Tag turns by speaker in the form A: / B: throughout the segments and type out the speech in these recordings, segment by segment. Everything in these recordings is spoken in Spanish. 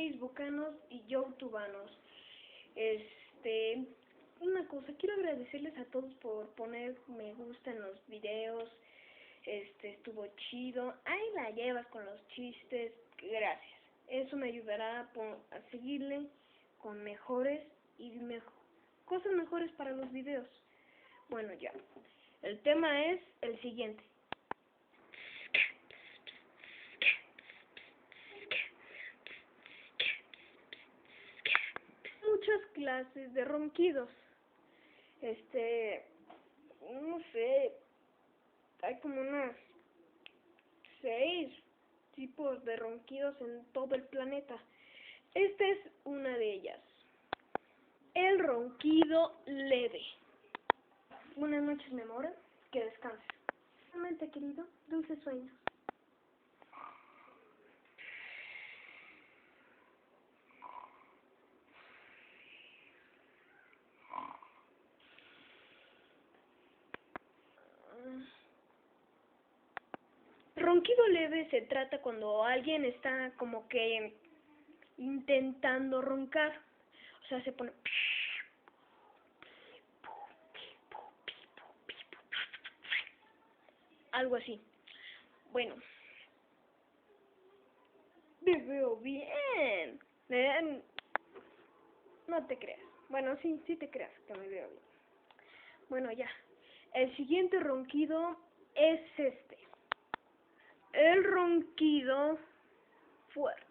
A: facebookanos y youtubanos. Una cosa, quiero agradecerles a todos por poner me gusta en los videos. Estuvo chido. Ahí la llevas con los chistes. Gracias. Eso me ayudará a seguirle con mejores y cosas mejores para los videos. Bueno, ya. El tema es el siguiente. Muchas clases de ronquidos. No sé, hay como unas 6 tipos de ronquidos en todo el planeta. Esta es una de ellas. El ronquido leve. Buenas noches, mi amor. Que descanses. Realmente, querido, dulces sueños. Ronquido leve se trata cuando alguien está como que intentando roncar. O sea, se pone... algo así. Bueno. Me veo bien. No te creas. Bueno, sí te creas que me veo bien. Bueno, ya. El siguiente ronquido es este. El ronquido fuerte.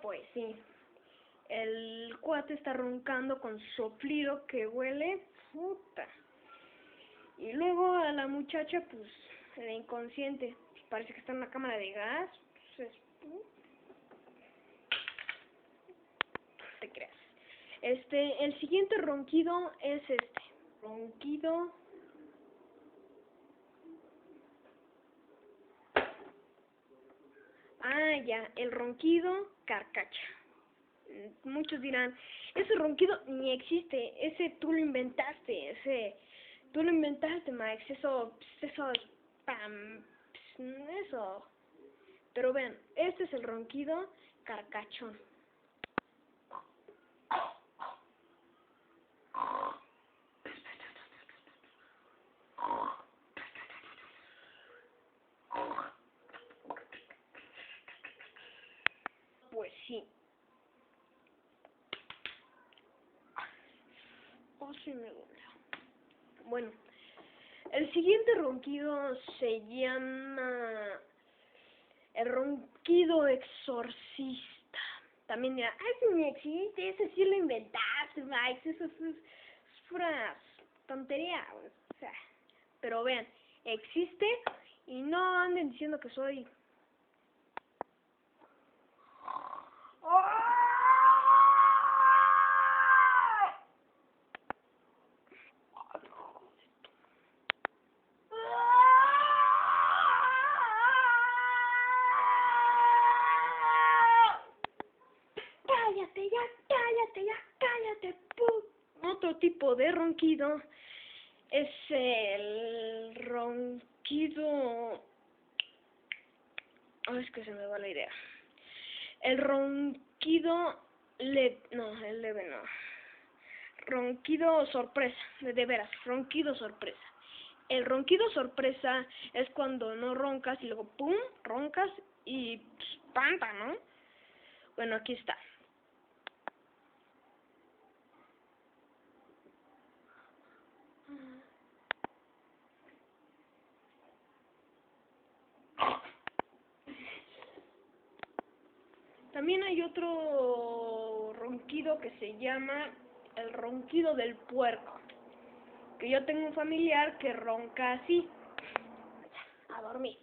A: Pues sí. El cuate está roncando con soplido que huele puta. Y luego a la muchacha, pues, la inconsciente. Parece que está en una cámara de gas. Pues, te creas. El siguiente ronquido es este. Ronquido. Ah, ya, el ronquido carcacha. Muchos dirán, ese ronquido ni existe, ese tú lo inventaste, Max, eso es spam, eso. Pero vean, este es el ronquido carcachón. Pues sí. Oh, sí me duele. Bueno, el siguiente ronquido se llama el ronquido exorcista. También dirá, ese ni existe, ese sí lo inventaste, Max, eso es pura tontería, o sea. Pero vean, existe y no anden diciendo que soy... Cállate, Otro tipo de ronquido es el ronquido... Oh, es que se me va la idea. El ronquido leve... No, el leve no. Ronquido sorpresa, de veras, ronquido sorpresa. El ronquido sorpresa es cuando no roncas y luego pum, roncas y espanta, ¿no? Bueno, aquí está. También hay otro ronquido que se llama el ronquido del puerco. Que yo tengo un familiar que ronca así. A dormir.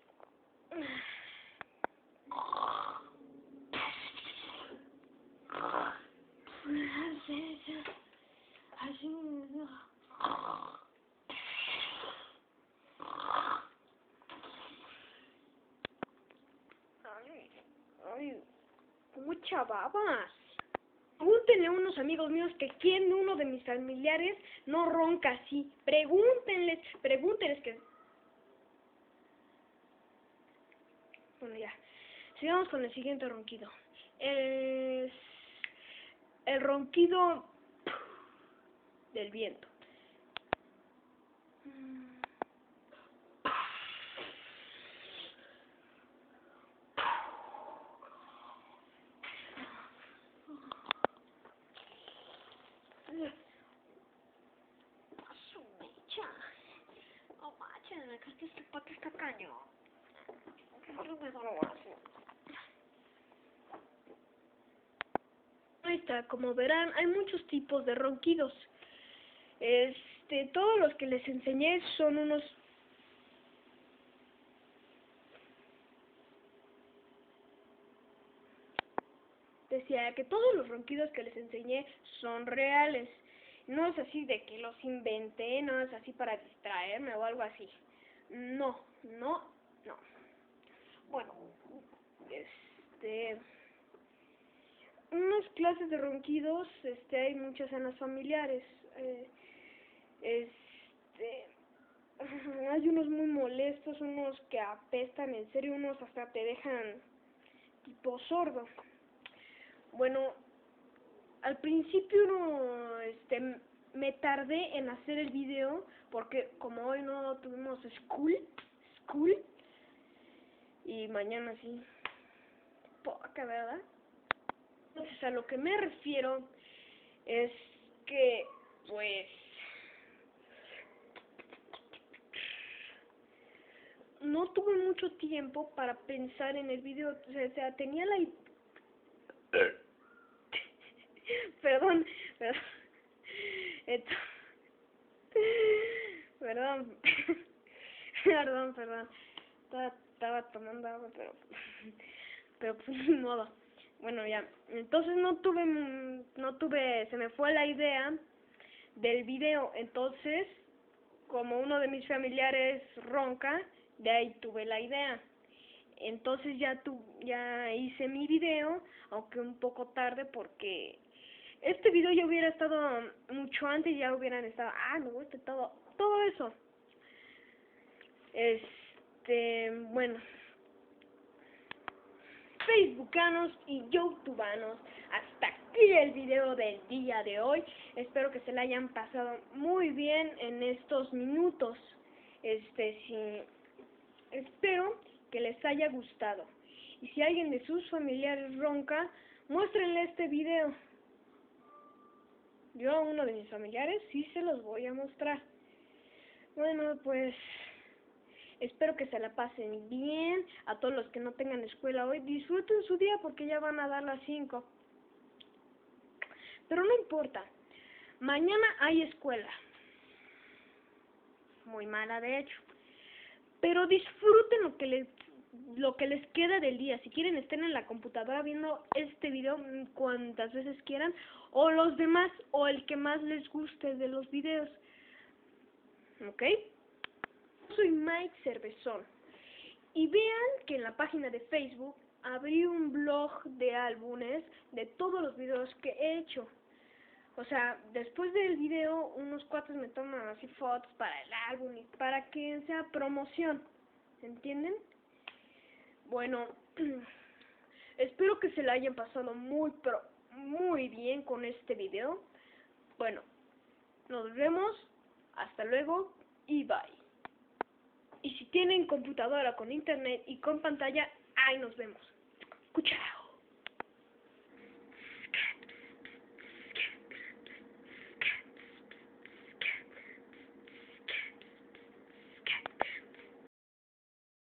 A: Ay, mucha babas. Un Pregúntenle a unos amigos míos que quién de uno de mis familiares no ronca así. Pregúntenles que... Bueno, ya. Sigamos con el siguiente ronquido. Es el ronquido del viento. No manches, que este pato está cañón. Ahí está, como verán, hay muchos tipos de ronquidos. Todos los que les enseñé son unos... Decía que todos los ronquidos que les enseñé son reales. No es así de que los inventé, no es así para distraerme o algo así. No. Bueno, unas clases de ronquidos, hay muchas en las familiares. Hay unos muy molestos, unos que apestan, en serio, unos hasta te dejan tipo sordo. Bueno, al principio me tardé en hacer el video porque como hoy no tuvimos school y mañana sí, poca, ¿verdad? Entonces a lo que me refiero es que pues no tuve mucho tiempo para pensar en el video, o sea, tenía la perdón, perdón, estaba tomando agua, pero pues ni modo. Bueno, ya, entonces no tuve, se me fue la idea del video, entonces, como uno de mis familiares ronca, de ahí tuve la idea. Entonces ya hice mi video, aunque un poco tarde porque este video ya hubiera estado mucho antes, ya hubieran estado, me gusta todo eso. Bueno, facebookanos y youtubanos, hasta aquí el video del día de hoy. Espero que se la hayan pasado muy bien en estos minutos. Espero que les haya gustado. Y si alguien de sus familiares ronca, muéstrenle este video. Yo a uno de mis familiares sí se los voy a mostrar. Bueno, pues espero que se la pasen bien. A todos los que no tengan escuela hoy, disfruten su día porque ya van a dar las 5. Pero no importa. Mañana hay escuela. Muy mala, de hecho. Pero disfruten lo que les queda del día. Si quieren, estén en la computadora viendo este video cuantas veces quieran, o los demás, o el que más les guste de los videos. ¿Ok? Soy Mike Cervezón. Y vean que en la página de Facebook abrí un blog de álbumes de todos los videos que he hecho. O sea, después del video, unos cuates me toman así fotos para el álbum y para que sea promoción. ¿Entienden? Bueno, espero que se la hayan pasado muy bien con este video. Bueno, nos vemos. Hasta luego y bye. Y si tienen computadora con internet y con pantalla, ahí nos vemos.